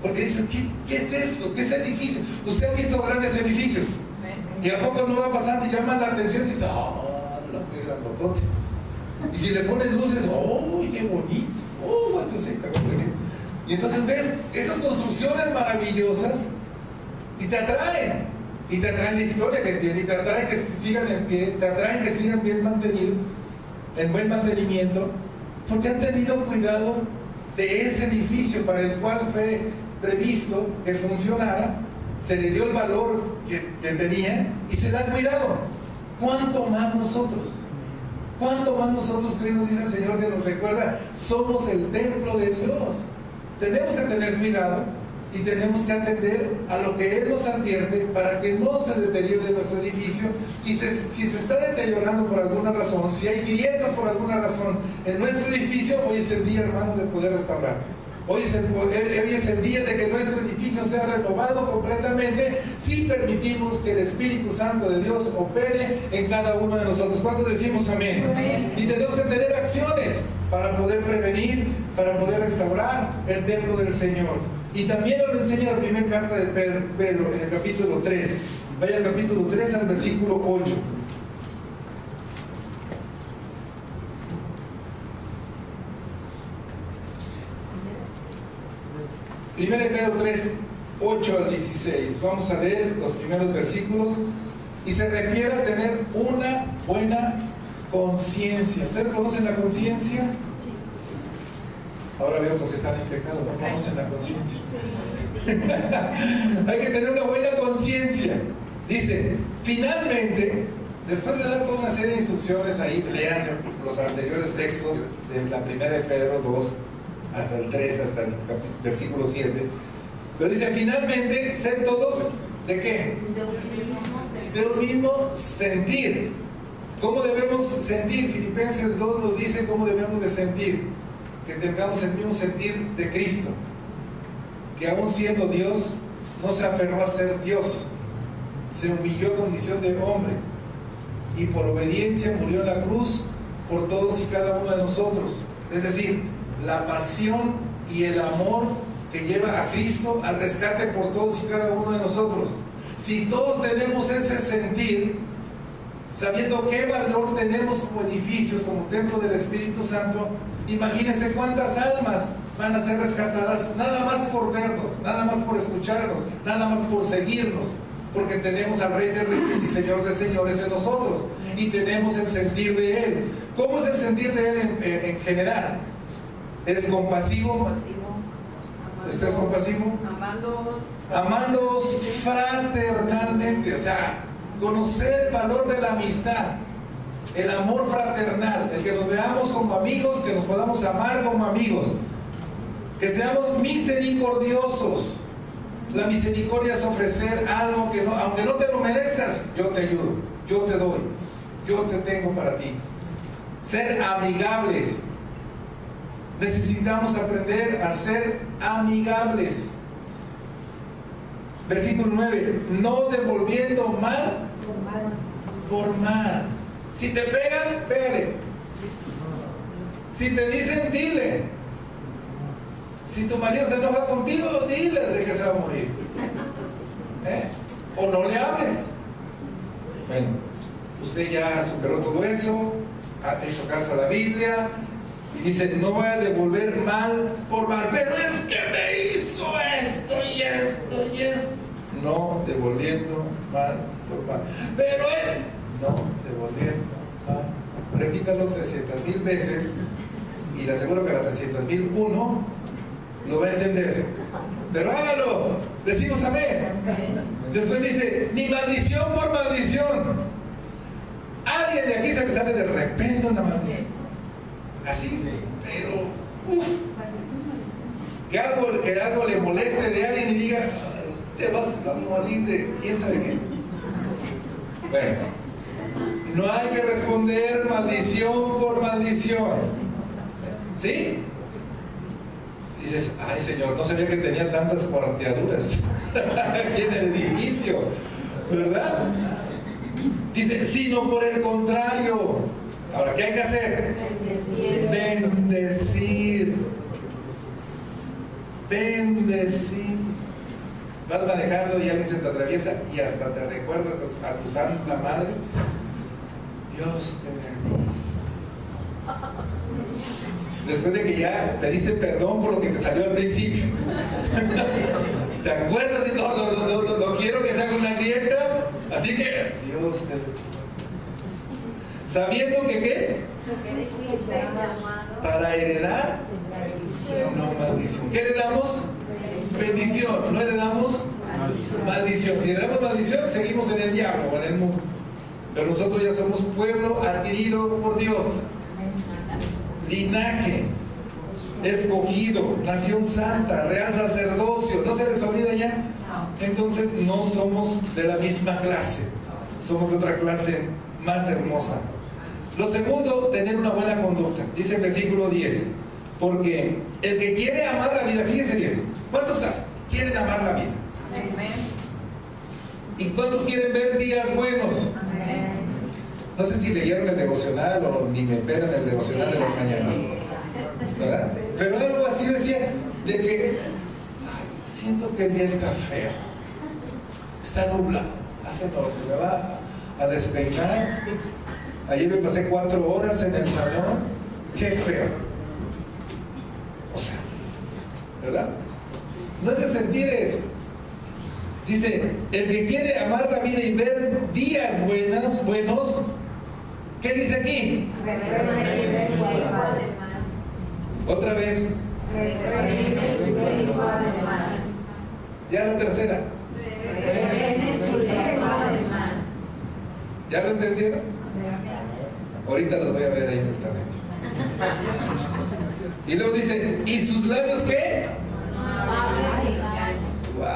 Porque dices, ¿qué es eso? ¿Qué es edificio? ¿Usted ha visto grandes edificios? Y a poco no va pasando y llama la atención y dice, qué grandotote. Y si le pones luces, qué bonito. Y entonces ves esas construcciones maravillosas y te atraen. Y te atraen la historia que tienen, y te atraen que sigan en pie, te atraen que sigan bien mantenidos, en buen mantenimiento, porque han tenido cuidado de ese edificio para el cual fue previsto que funcionara, se le dio el valor que tenía y se le ha cuidado. ¿Cuánto más nosotros? ¿Cuánto más nosotros que hoy nos dice el Señor, que nos recuerda, somos el templo de Dios? Tenemos que tener cuidado y tenemos que atender a lo que Él nos advierte para que no se deteriore nuestro edificio. Y si se está deteriorando por alguna razón, si hay grietas por alguna razón en nuestro edificio, hoy es el día, hermano, de poder restaurar. Hoy es el día de que nuestro edificio sea renovado completamente, si permitimos que el Espíritu Santo de Dios opere en cada uno de nosotros. ¿Cuántos decimos amén? Amén. Y tenemos que tener acciones para poder prevenir, para poder restaurar el templo del Señor. Y también nos lo enseña la primera carta de Pedro en el capítulo 3. Vaya al capítulo 3 al versículo 8. Primera de Pedro 3, 8 al 16. Vamos a leer los primeros versículos. Y se refiere a tener una buena conciencia. ¿Ustedes conocen la conciencia? Ahora veo porque están en pecado, no conocen la conciencia. Hay que tener una buena conciencia. Dice, finalmente, después de dar toda una serie de instrucciones ahí, lean los anteriores textos de la primera de Pedro 2 hasta el 3, hasta el versículo 7. Pero dice, finalmente, sed todos, ¿de qué? De un mismo sentir. ¿Cómo debemos sentir? Filipenses 2 nos dice cómo debemos de sentir. Que tengamos el mismo sentir de Cristo, que aún siendo Dios, no se aferró a ser Dios, se humilló a condición de hombre, y por obediencia murió en la cruz por todos y cada uno de nosotros. Es decir, la pasión y el amor que lleva a Cristo al rescate por todos y cada uno de nosotros. Si todos tenemos ese sentir, sabiendo qué valor tenemos como edificios, como templo del Espíritu Santo, imagínense cuántas almas van a ser rescatadas nada más por vernos, nada más por escucharnos, nada más por seguirnos, porque tenemos al Rey de Reyes y Señor de Señores en nosotros y tenemos el sentir de Él. ¿Cómo es el sentir de Él en general? ¿Es compasivo? ¿Usted es compasivo? Amándoos fraternalmente, o sea, conocer el valor de la amistad, el amor fraternal, el que nos veamos como amigos, que nos podamos amar como amigos, que seamos misericordiosos. La misericordia es ofrecer algo que no, aunque no te lo merezcas, yo te ayudo, yo te doy, yo te tengo para ti. Ser amigables. Necesitamos aprender a ser amigables. Versículo 9, no devolviendo mal por mal. Si te pegan, pégale. Si te dicen, dile. Si tu marido se enoja contigo, diles de que se va a morir. O no le hables. Bueno, usted ya superó todo eso, hizo caso a la Biblia y dice, no voy a devolver mal por mal. Pero es que me hizo esto y esto y esto. No devolviendo mal por mal. Pero él, no devolviendo mal. Repítalo 300,000 veces y le aseguro que a la 300,001 lo va a entender. Pero hágalo. Decimos amén. Después dice, ni maldición por maldición. Alguien de aquí se le sale de repente una maldición. Así, pero que algo le moleste de alguien y diga, te vas a morir de quién sabe qué. Bueno, no hay que responder maldición por maldición. ¿Sí? Y dices, ay Señor, no sabía que tenía tantas cuarteaduras aquí en el edificio, ¿verdad? Dice, sino por el contrario. Ahora, ¿qué hay que hacer? Bendecir. Bendecir. Vas manejando y alguien se te atraviesa y hasta te recuerda a tu santa madre. Dios te bendiga. Después de que ya pediste perdón por lo que te salió al principio. ¿Te acuerdas? No quiero que se haga una grieta. Así que, Dios te bendiga. Sabiendo que ¿qué? Para heredar, no maldición. ¿Qué heredamos? Bendición. No heredamos maldición. Si heredamos maldición, seguimos en el diablo o en el mundo. Pero nosotros ya somos pueblo adquirido por Dios. Linaje escogido, nación santa, real sacerdocio. ¿No se les olvida ya? Entonces no somos de la misma clase. Somos de otra clase más hermosa. Lo segundo, tener una buena conducta. Dice el versículo 10. Porque el que quiere amar la vida, fíjense bien, ¿cuántos quieren amar la vida? Amén. ¿Y cuántos quieren ver días buenos? Amén. No sé si leyeron el devocional o ni me esperan el devocional de las mañanas, ¿verdad? Pero algo así decía, de que siento que el día está feo, está nublado, hace lo que me va a despeinar. Ayer me pasé 4 horas en el salón, qué feo. O sea, ¿verdad? No es de sentir eso. Dice, el que quiere amar la vida y ver días buenos, ¿qué dice aquí? Otra vez. Ya la tercera. ¿Ya lo entendieron? Ahorita los voy a ver ahí en el talento. Y luego dice, ¿y sus labios qué? Wow.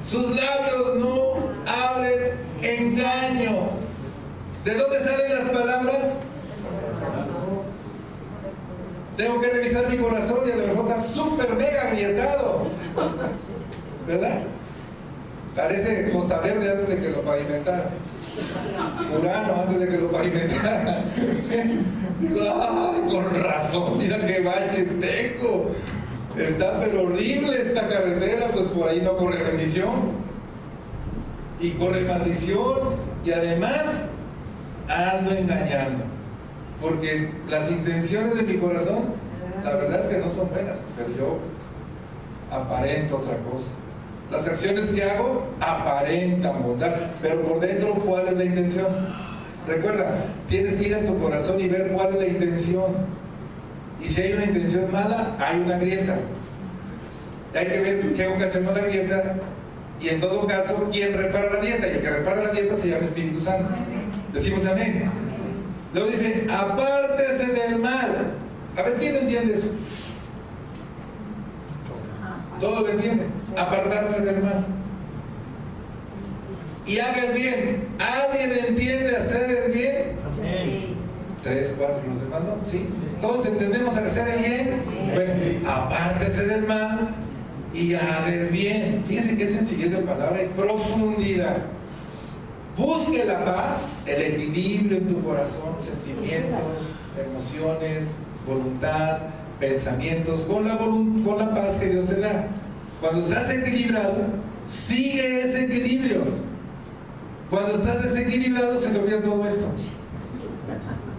Sus labios no hablen engaño. ¿De dónde salen las palabras? Tengo que revisar mi corazón y a lo mejor está súper mega agrietado, ¿verdad? Parece Costa Verde antes de que lo pavimentara, Urano antes de que lo pavimentara. Digo, ¡ay, con razón! Mira qué baches tengo. Está pero horrible esta carretera, pues por ahí no corre bendición y corre maldición, y además ando engañando, porque las intenciones de mi corazón, la verdad es que no son buenas, pero yo aparento otra cosa. Las acciones que hago aparentan bondad, pero por dentro, ¿cuál es la intención? Recuerda, tienes que ir a tu corazón y ver cuál es la intención. Y si hay una intención mala, hay una grieta. Hay que ver qué ocasionó la grieta, y en todo caso, ¿quién repara la grieta? Y el que repara la grieta se llama Espíritu Santo. Decimos amén. Luego dice, apártese del mal. A ver, ¿quién entiende eso? Todo lo entiende. Apartarse del mal. Y haga el bien. ¿Alguien entiende hacer el bien? Sí. 3, 4, los demás no. ¿Sí? ¿Todos entendemos hacer el bien? Bueno, apártese del mal y haga el bien. Fíjense qué sencillez de palabra y profundidad. Busque la paz, el equilibrio en tu corazón, sentimientos, emociones, voluntad, pensamientos, con la paz que Dios te da. Cuando estás equilibrado, sigue ese equilibrio. Cuando estás desequilibrado, se te olvida todo esto.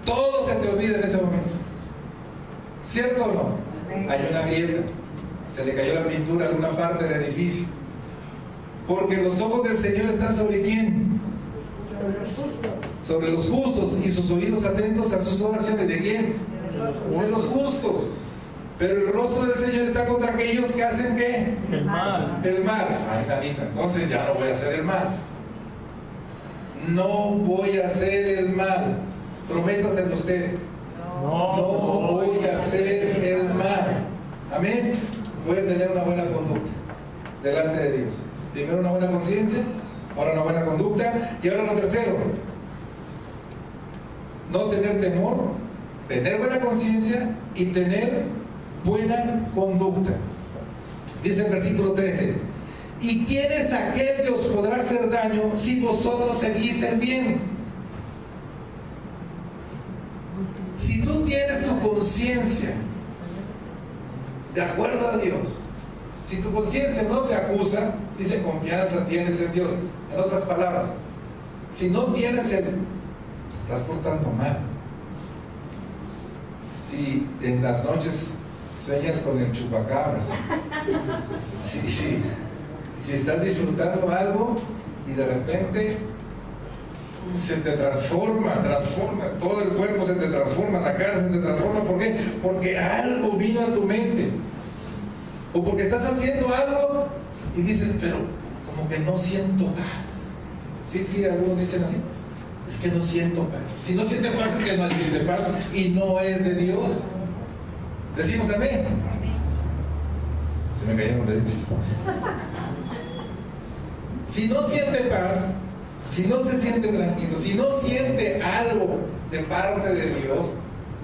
Todo se te olvida en ese momento. ¿Cierto o no? Hay una grieta. Se le cayó la pintura a alguna parte del edificio. Porque los ojos del Señor están ¿sobre quién? Sobre los justos, y sus oídos atentos a sus oraciones. ¿De quién? De los justos. Pero el rostro del Señor está contra aquellos que hacen ¿qué? El mal. El mal. Ay, Danita, entonces ya no voy a hacer el mal. No voy a hacer el mal. Prométaselo usted. No voy a hacer el mal. Amén. Voy a tener una buena conducta delante de Dios. Primero una buena conciencia, ahora una buena conducta, y ahora lo tercero, no tener temor, tener buena conciencia y tener buena conducta. Dice el versículo 13: ¿y quién es aquel que os podrá hacer daño si vosotros seguís el bien? Si tú tienes tu conciencia de acuerdo a Dios, si tu conciencia no te acusa, dice confianza tienes en Dios. En otras palabras, si no tienes te estás portando mal. Si en las noches sueñas con el chupacabras, si estás disfrutando algo y de repente se te transforma, todo el cuerpo se te transforma, la cara se te transforma. ¿Por qué? Porque algo vino a tu mente, o porque estás haciendo algo y dices, pero como que no siento paz. Sí, algunos dicen así, es que no siento paz. Si no siente paz es que no siente paz y no es de Dios. Decimos amén. Se me cayeron los dedos. Si no siente paz, si no se siente tranquilo, si no siente algo de parte de Dios,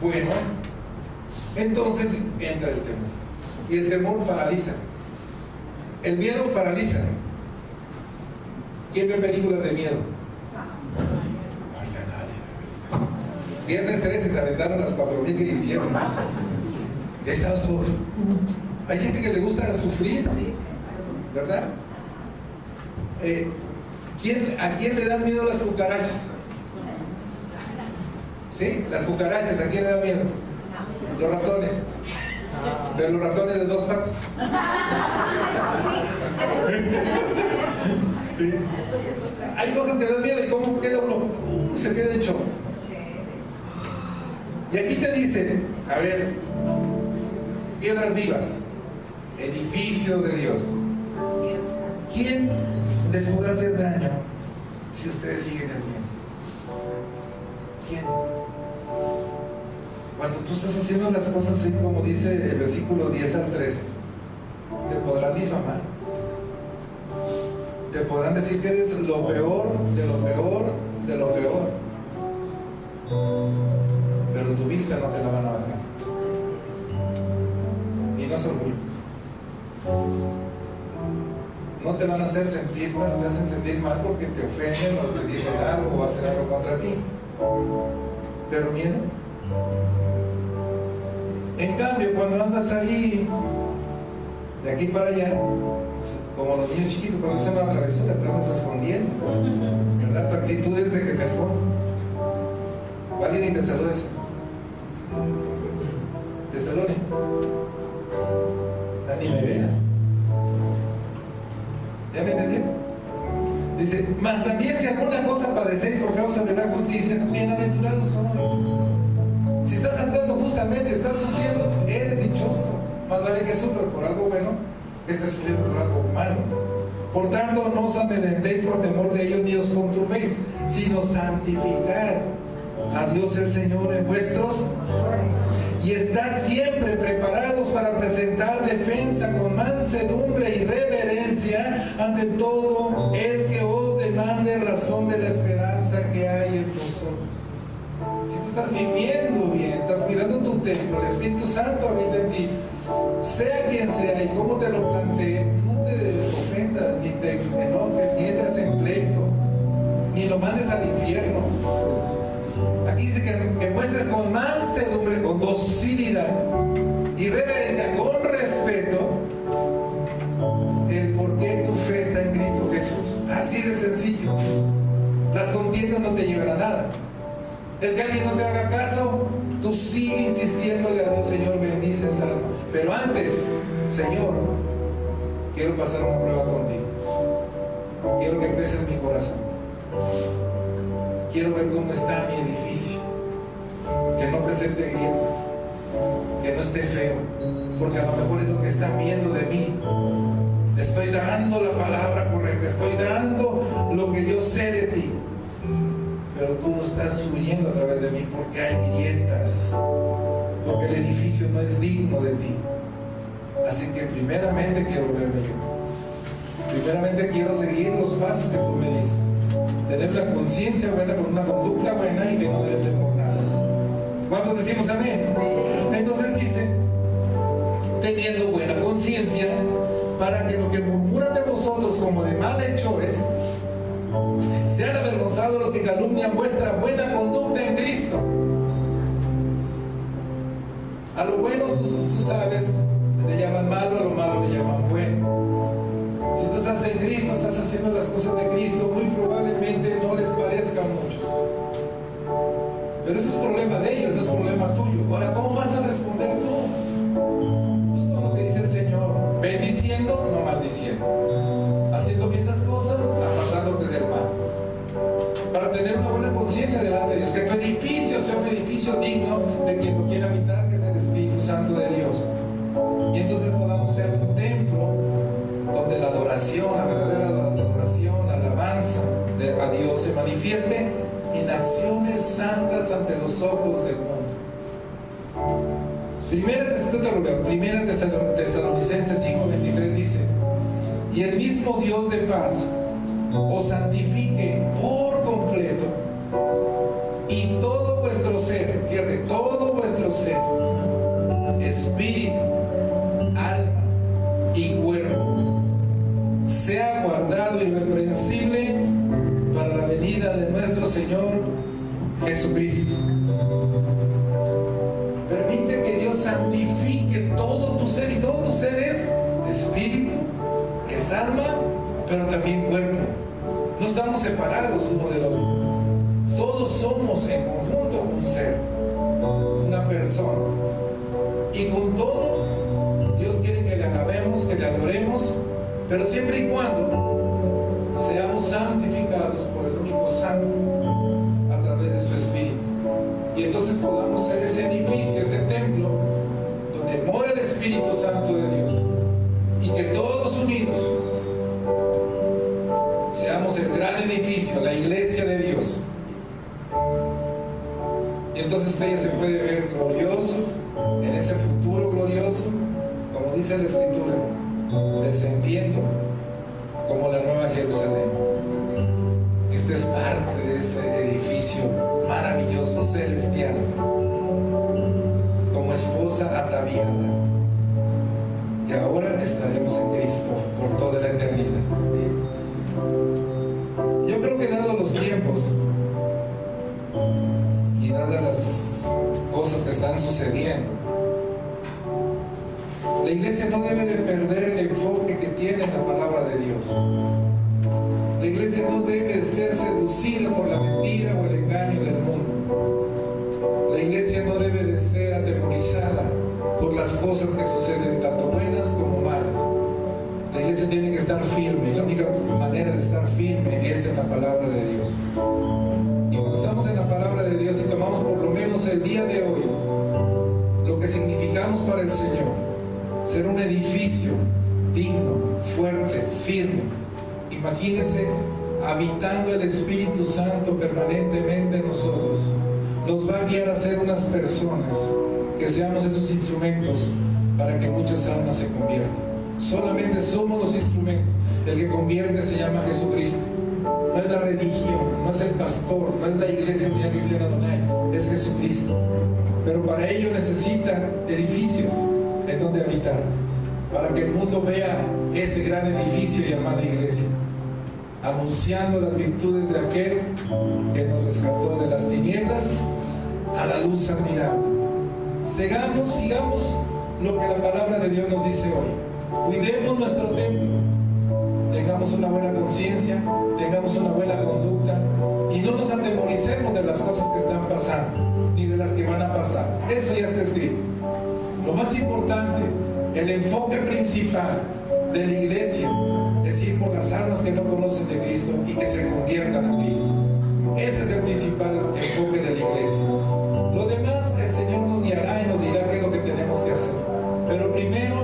bueno, entonces entra el temor. Y el temor paraliza. El miedo paraliza. ¿Quién ve películas de miedo? Ay, a nadie. Viernes 13 se aventaron las 4,000 que hicieron. Estamos todos. Hay gente que le gusta sufrir, ¿verdad? ¿A quién le dan miedo las cucarachas? ¿Sí? Las cucarachas, ¿a quién le dan miedo? Los ratones. Pero los ratones de 2 patas. ¿Sí? Hay cosas que dan miedo y cómo queda uno, se queda hecho. Y aquí te dice, a ver, piedras vivas, edificio de Dios. ¿Quién les podrá hacer daño si ustedes siguen el bien? ¿Quién? Cuando tú estás haciendo las cosas así como dice el versículo 10 al 13, te podrán difamar, te podrán decir que eres lo peor de lo peor de lo peor, pero tu vista no te la van a bajar. Y no es orgullo. No te van a hacer sentir mal, te hacen sentir mal porque te ofenden o te dicen algo o hacen algo contra ti. Pero miedo. En cambio, cuando andas ahí, de aquí para allá, como los niños chiquitos cuando hacen una travesura, te andas escondiendo, ¿verdad? Tu actitud es de que me escondo. Alguien y te saluda eso. Te saluda. Ni me veas. ¿Ya me entendieron? Dice, mas también si alguna cosa padecéis por causa de la justicia, bienaventurados sois. Si estás actuando justamente, estás sufriendo, eres dichoso. Más vale que sufras por algo bueno que estés sufriendo por algo malo. Por tanto, no os amedrentéis por temor de ellos ni os conturbéis, sino santificad a Dios el Señor en vuestros y estad siempre preparados para presentar defensa con mansedumbre y reverencia ante todo el que os demande razón de la esperanza que hay en vosotros. Si tú estás viviendo bien, estás mirando tu templo, el Espíritu Santo habita en ti, sea quien sea y como te lo plantee, no te ofendas, ni te enojes, ni entres en pleito, ni lo mandes al infierno. Aquí dice que muestres con mansedumbre, con docilidad y reverencia, con respeto, el por qué tu fe está en Cristo Jesús. Así de sencillo. Las contiendas no te llevan a nada. El que alguien no te haga caso, tú sigue insistiéndole a Dios, Señor, bendice esa alma. Pero antes, Señor, quiero pasar una prueba contigo. Quiero que peses mi corazón. Quiero ver cómo está mi edificio, que no presente grietas, que no esté feo, porque a lo mejor es lo que están viendo de mí. Estoy dando la palabra correcta, estoy dando lo que yo sé de ti, pero tú no estás fluyendo a través de mí porque hay grietas, porque el edificio no es digno de ti. Así que primeramente quiero verme yo, primeramente quiero seguir los pasos que tú me dices, tener la conciencia buena con una conducta buena y que no me dé temor nada. ¿Cuántos decimos amén? Entonces dice, teniendo buena conciencia, para que lo que murmuran de vosotros como de malhechores sean avergonzados los que calumnian vuestra buena conducta en Cristo. A lo bueno tú sabes, le llaman malo, a lo malo le llaman bueno. Si tú estás en Cristo, estás haciendo las cosas de Cristo, muy probablemente no les parezca a muchos. Pero eso es problema de ellos, no es problema tuyo. Ahora, ¿cómo vas a responder tú? Pues con lo que dice el Señor: bendiciendo, no maldiciendo, haciendo bien las cosas, apartándote del mal, para tener una buena conciencia delante de Dios, que tu edificio sea un edificio digno de quien lo quiera habitar, que es el Espíritu Santo de Dios. Y entonces podamos ser un templo donde la adoración, la verdadera adoración, la alabanza a Dios se manifieste en acciones santas ante los ojos del mundo. Primera Tesalonicenses 5:23 dice: y el mismo Dios de paz os santifique por completo, y todo vuestro ser, fíjate, todo vuestro ser, espíritu, alma y cuerpo, sea guardado irreprensible para la venida de nuestro Señor Jesucristo. Permite que Dios santifique todo tu ser, y todo tu ser es espíritu, es alma, pero también cuerpo. No estamos separados uno del otro. Todos somos en conjunto un ser, una persona. Y con todo, Dios quiere que le alabemos, que le adoremos, pero siempre y cuando seamos santificados por el único santo a través de su Espíritu. Y entonces podamos ser ese edificio, ese templo, donde mora el Espíritu Santo de Dios. Y que todos unidos seamos el gran edificio, la iglesia de Dios. Y entonces usted ya se puede ver glorioso, en ese futuro glorioso, como dice la Escritura, descendiendo como la Nueva Jerusalén. Y usted es parte de ese edificio maravilloso, celestial, como esposa ataviada. Y ahora estaremos en Cristo por toda la eternidad. Yo creo que dado los tiempos y dadas las cosas que están sucediendo, la iglesia no debe de perder el enfoque que tiene la palabra de Dios. La iglesia no debe de ser seducida por la mentira o el engaño del mundo. La iglesia no debe de ser atemorizada por las cosas que suceden, tanto buenas como malas. La iglesia tiene que estar firme, y la única manera de estar firme es en la palabra de Dios. Y cuando estamos en la palabra de Dios y tomamos por lo menos el día de hoy lo que significamos para el Señor, ser un edificio digno, fuerte, firme. Imagínense habitando el Espíritu Santo permanentemente en nosotros. Nos va a guiar a ser unas personas que seamos esos instrumentos para que muchas almas se conviertan. Solamente somos los instrumentos. El que convierte se llama Jesucristo. No es la religión, no es el pastor, no es la iglesia unida cristiana Adonai, es Jesucristo. Pero para ello necesita edificios en donde habitar, para que el mundo vea ese gran edificio llamado iglesia, anunciando las virtudes de aquel que nos rescató de las tinieblas a la luz admirable. Sigamos lo que la palabra de Dios nos dice hoy. Cuidemos nuestro templo, tengamos una buena conciencia, tengamos una buena conducta, y no nos atemoricemos de las cosas que están pasando, ni de las que van a pasar. Eso ya está escrito. Lo más importante, el enfoque principal de la iglesia es ir por las almas que no conocen de Cristo y que se conviertan a Cristo. Ese es el principal enfoque de la iglesia. Lo demás, el Señor nos guiará y nos dirá qué es lo que tenemos que hacer. Pero primero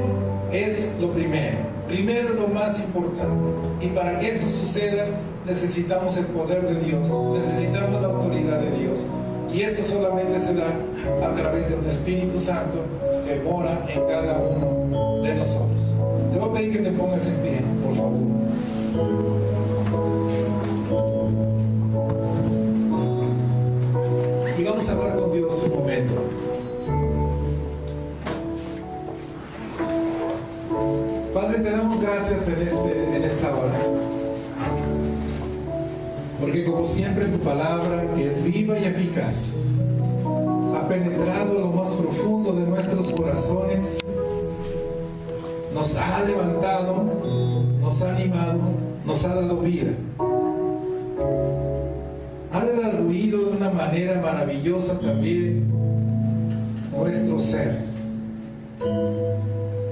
es lo primero. Primero es lo más importante. Y para que eso suceda, necesitamos el poder de Dios, necesitamos la autoridad de Dios. Y eso solamente se da a través de un Espíritu Santo que mora en cada uno de nosotros. Te voy a pedir que te pongas en pie, por favor. Y vamos a hablar con Dios un momento. Padre, te damos gracias en esta hora. Porque como siempre tu palabra, que es viva y eficaz, ha penetrado a lo más profundo de nuestros corazones, nos ha levantado nos ha animado, nos ha dado vida. Ha redarguido de una manera maravillosa también nuestro ser.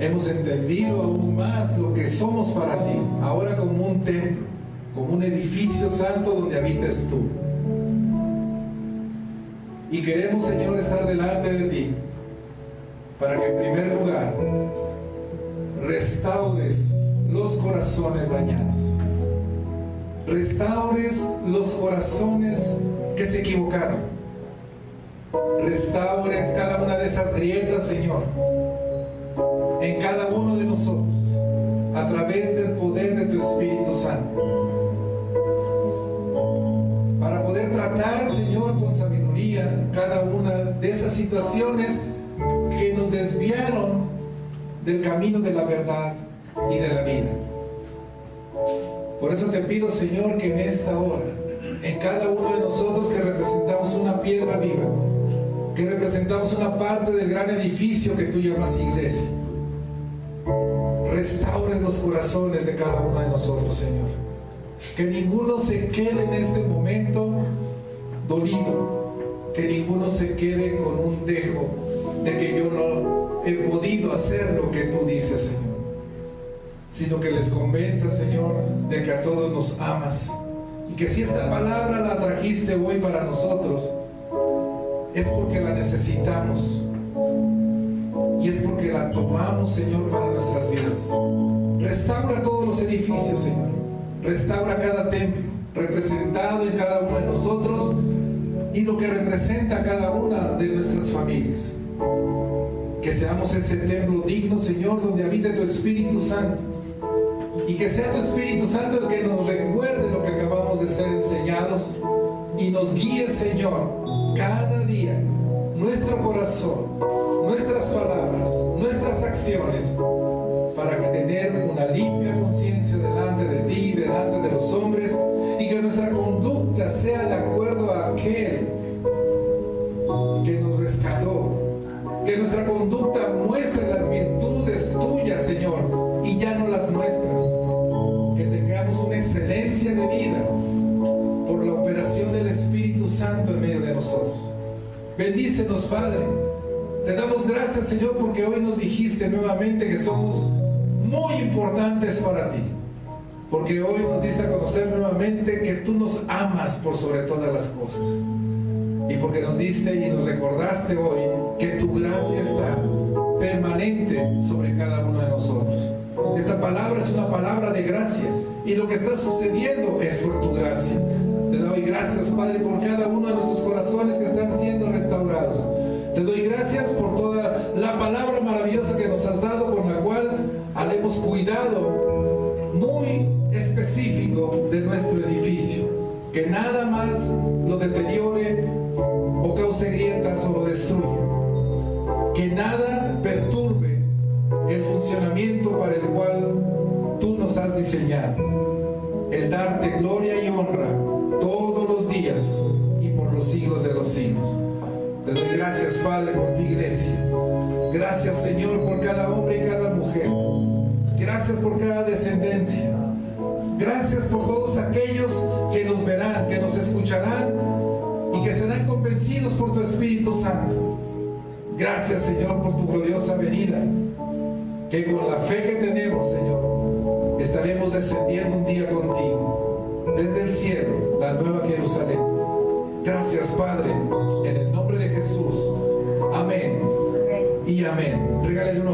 Hemos entendido aún más lo que somos para ti, ahora como un templo, como un edificio santo donde habitas tú. Y queremos, Señor, estar delante de ti para que en primer lugar restaures los corazones dañados, restaures los corazones que se equivocaron, restaures cada una de esas grietas, Señor, en cada uno de nosotros, a través del poder de tu Espíritu Santo, para poder tratar, Señor, con sabiduría cada una de esas situaciones que nos desviaron del camino de la verdad y de la vida. Por eso te pido, Señor, que en esta hora, en cada uno de nosotros que representamos una piedra viva, que representamos una parte del gran edificio que tú llamas iglesia, restaure los corazones de cada uno de nosotros, Señor. Que ninguno se quede en este momento dolido, que ninguno se quede con un dejo de que yo no he podido hacer lo que tú dices, Señor, sino que les convenza, Señor, de que a todos nos amas, y que si esta palabra la trajiste hoy para nosotros, es porque la necesitamos, y es porque la tomamos, Señor, para nuestras vidas. Restaura todos los edificios, Señor. Restaura cada templo representado en cada uno de nosotros y lo que representa cada una de nuestras familias. Que seamos ese templo digno, Señor, donde habite tu Espíritu Santo, y que sea tu Espíritu Santo el que nos recuerde lo que acabamos de ser enseñados y nos guíe, Señor, cada día, nuestro corazón, nuestras palabras, nuestras acciones, para que tener una limpia conciencia delante de ti, delante de los hombres, y que nuestra conducta sea de acuerdo a aquel que nos rescató, que nuestra conducta muestre las virtudes tuyas, Señor, y ya no las nuestras, que tengamos una excelencia de vida por la operación del Espíritu Santo en medio de nosotros. Bendícenos, Padre. Te damos gracias, Señor, porque hoy nos dijiste nuevamente que somos muy importantes para ti, porque hoy nos diste a conocer nuevamente que tú nos amas por sobre todas las cosas, y porque nos diste y nos recordaste hoy que tu gracia está permanente sobre cada uno de nosotros. Esta palabra es una palabra de gracia, y lo que está sucediendo es por tu gracia. Te doy gracias, Padre, por cada uno de nuestros corazones que están siendo restaurados. Te doy gracias por toda la palabra maravillosa que nos has dado, con la cual haremos cuidado muy específico de nuestro edificio, que nada más lo deteriore o cause grietas o lo destruya, que nada perturbe el funcionamiento para el cual tú nos has diseñado, el darte gloria y honra todos los días y por los siglos de los siglos. Te doy gracias, Padre, por tu iglesia. Gracias, Señor, por cada hombre y cada mujer. Gracias por cada descendencia. Gracias por todos aquellos que nos verán, que nos escucharán y que serán convencidos por tu Espíritu Santo. Gracias, Señor, por tu gloriosa venida, que con la fe que tenemos, Señor, estaremos descendiendo un día contigo desde el cielo, la nueva Jerusalén. Gracias, Padre, en el nombre de Jesús. Amén y amén. Regálale una